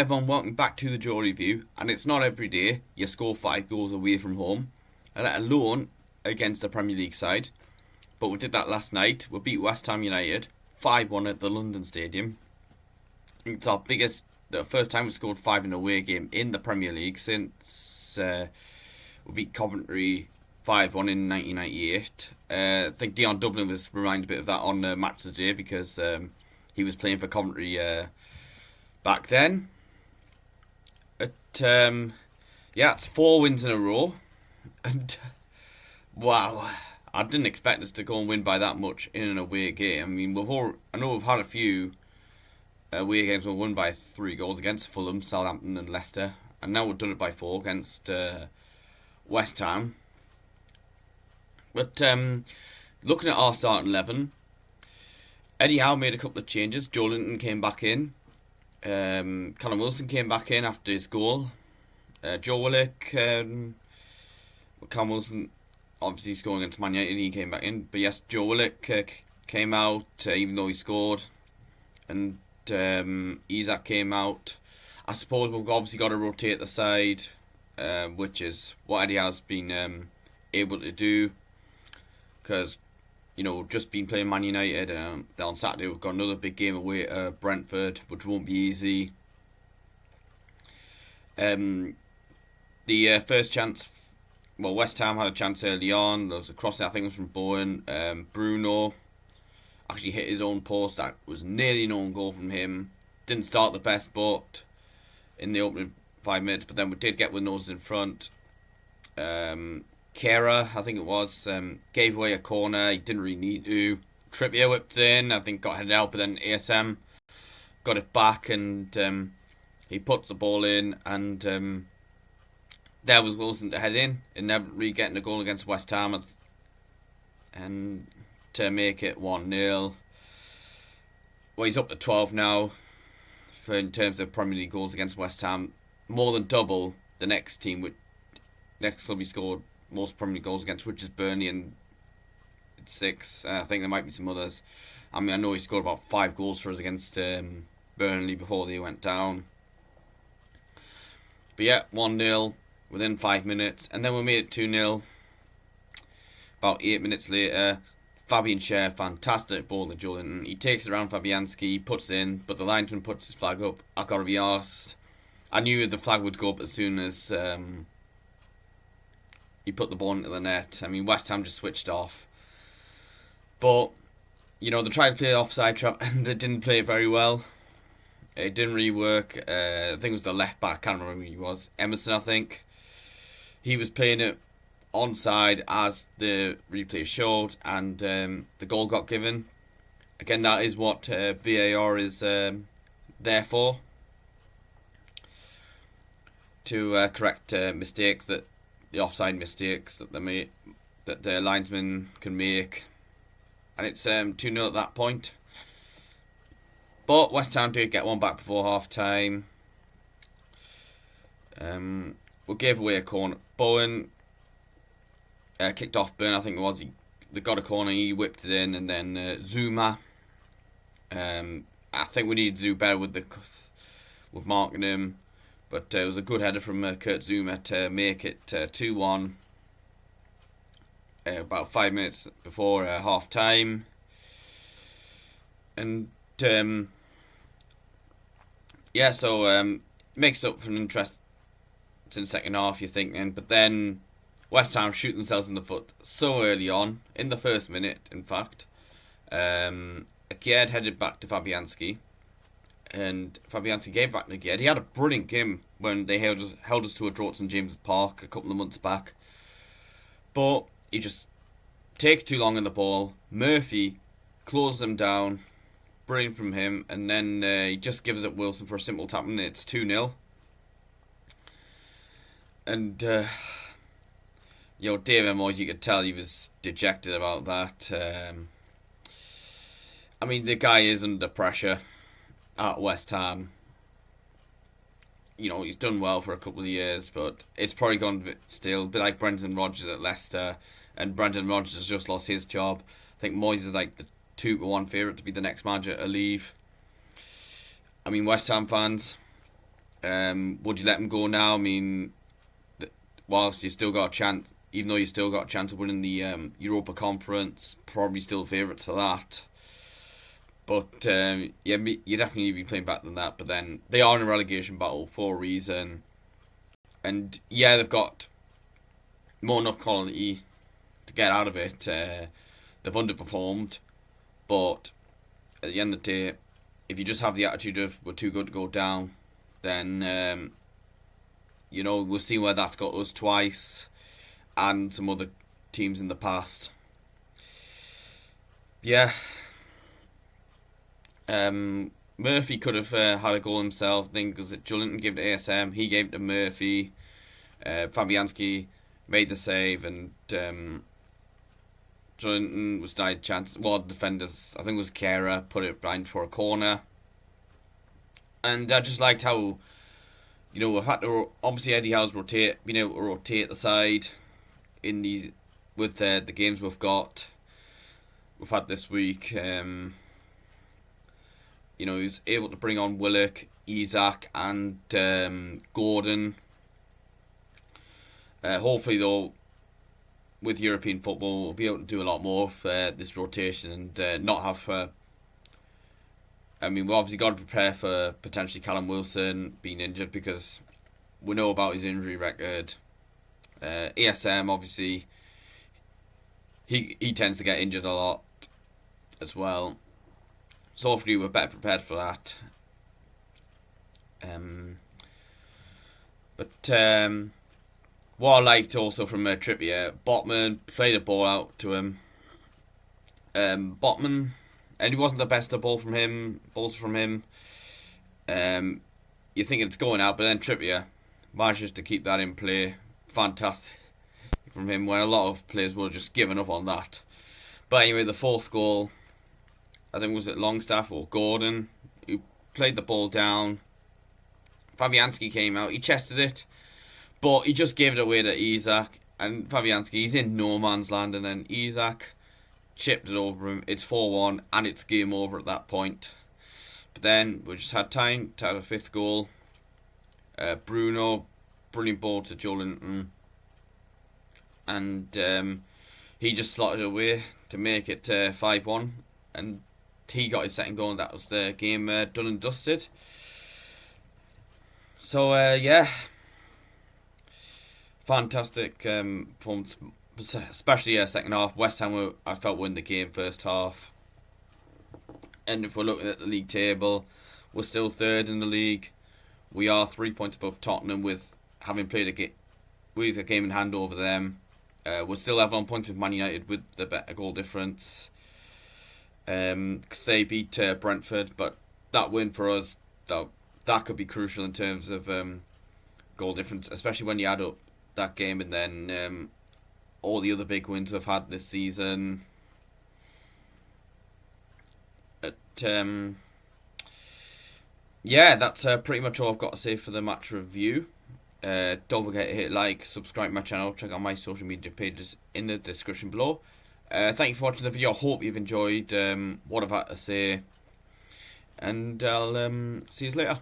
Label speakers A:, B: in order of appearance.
A: everyone, welcome back to the Joe Review. And it's not every day you score 5 goals away from home, let alone against a Premier League side. But we did that last night. We beat West Ham United 5-1 at the London Stadium. It's our the first time we scored 5 in a away game in the Premier League since we beat Coventry 5-1 in 1998. I think Dion Dublin was reminded a bit of that on Match of the Day because he was playing for Coventry back then. It's 4 wins in a row. And wow, I didn't expect us to go and win by that much in an away game. I mean, I know we've had a few away games we've won by 3 goals against Fulham, Southampton and Leicester. And now we've done it by 4 against West Ham. But looking at our starting 11, Eddie Howe made a couple of changes. Joelinton came back in. Callum Wilson came back in after his goal. Joe Willock, Callum Wilson obviously scoring against Man United, he came back in. But yes, Joe Willock came out even though he scored. And Isak came out. I suppose we've obviously got to rotate the side, which is what Eddie has been able to do. Because, just been playing Man United. On Saturday we've got another big game away at Brentford, which won't be easy. The first chance, West Ham had a chance early on. There was a crossing, I think it was from Bowen. Bruno actually hit his own post. That was nearly an own goal from him. Didn't start the best, but in the opening 5 minutes. But then we did get with noses in front. Kera, I think it was, gave away a corner. He didn't really need to. Trippier whipped in. I think got headed out, but then ASM got it back and he puts the ball in. And there was Wilson to head in and never really getting a goal against West Ham and to make it 1-0. Well, he's up to 12 now in terms of Premier League goals against West Ham. More than double the next team. Next club he scored most Premier League goals against, which is Burnley, and 6. I think there might be some others. I mean, I know he scored about 5 goals for us against Burnley before they went down. But yeah, 1-0 within 5 minutes, and then we made it 2-0 about 8 minutes later. Fabian Schär, fantastic ball to Joelinton. He takes it around Fabianski, he puts it in, but the linesman puts his flag up. I've got to be arsed. I knew the flag would go up as soon as he put the ball into the net. I mean, West Ham just switched off. But, they tried to play the offside trap and they didn't play it very well. It didn't really work. I think it was the left back, I can't remember who he was. Emerson, I think. He was playing it onside as the replay showed, and the goal got given. Again, that is what VAR is there for. To correct mistakes, that the offside mistakes that the linesman can make. And it's 2-0 at that point. But West Ham did get one back before half time. We gave away a corner. Bowen kicked off Burn, I think it was. They got a corner, he whipped it in, and then Zouma. I think we need to do better with marking him. But it was a good header from Kurt Zouma to make it 2-1. About 5 minutes before half time. And makes up for an interest in the second half, you're thinking. But then West Ham shoot themselves in the foot so early on, in the first minute, in fact. Aguerd headed back to Fabianski. And Fabianski gave back to Aguerd. He had a brilliant game when they held us to a draw at St James's Park a couple of months back. But he just takes too long on the ball. Murphy closes him down. Brilliant from him. And then he just gives it Wilson for a simple tap, and it's 2-0. And, David Moyes, you could tell he was dejected about that. I mean, the guy is under pressure at West Ham. He's done well for a couple of years, but it's probably gone still a bit like Brendan Rodgers at Leicester, and Brendan Rodgers has just lost his job. I think Moyes is like the 2-1 favourite to be the next manager to leave. I mean, West Ham fans, Would you let him go now? I mean, whilst you still got a chance, even though you still got a chance of winning the Europa Conference, probably still favourites for that. But yeah, you definitely need to be playing better than that. But then they are in a relegation battle for a reason, and yeah, they've got more enough quality to get out of it. They've underperformed, but at the end of the day, if you just have the attitude of we're too good to go down, then we'll see where that's got us twice, and some other teams in the past. Yeah. Murphy could have had a goal himself. I think because Joelinton gave it to ASM, he gave it to Murphy. Fabianski made the save, and Joelinton was denied chance. Well, defenders, I think it was Kera, put it behind for a corner. And I just liked how, we've had to, obviously Eddie Howe's been able to rotate the side in these, with the games we've had this week. He's able to bring on Willock, Isak, and Gordon. Hopefully, though, with European football, we'll be able to do a lot more for this rotation and not have. We've obviously got to prepare for potentially Callum Wilson being injured because we know about his injury record. ASM, obviously, he tends to get injured a lot as well. So hopefully we're better prepared for that. What I liked also from Trippier, Botman played a ball out to him. Botman, and he wasn't the best of balls from him. You think it's going out, but then Trippier manages to keep that in play. Fantastic from him, when a lot of players would have just given up on that. But anyway, the fourth goal, I think was it Longstaff or Gordon, who played the ball down. Fabianski came out, he chested it, but he just gave it away to Isak. And Fabianski, he's in no man's land, and then Isak chipped it over him. It's 4-1, and it's game over at that point. But then we just had time to have a fifth goal. Bruno, brilliant ball to Joelinton, and he just slotted it away to make it 5-1, and he got his second goal, and that was the game done and dusted. So yeah, fantastic performance, especially second half. West Ham I felt win the game first half, and if we're looking at the league table, we're still third in the league. We are 3 points above Tottenham with having played a game in hand over them. We're still level on points with Man United with the better goal difference. They beat Brentford, but that win for us, that could be crucial in terms of goal difference, especially when you add up that game and then all the other big wins we've had this season. Yeah, that's pretty much all I've got to say for the match review. Don't forget to hit like, subscribe to my channel, check out my social media pages in the description below. Thank you for watching the video. I hope you've enjoyed what I've had to say, and I'll see you later.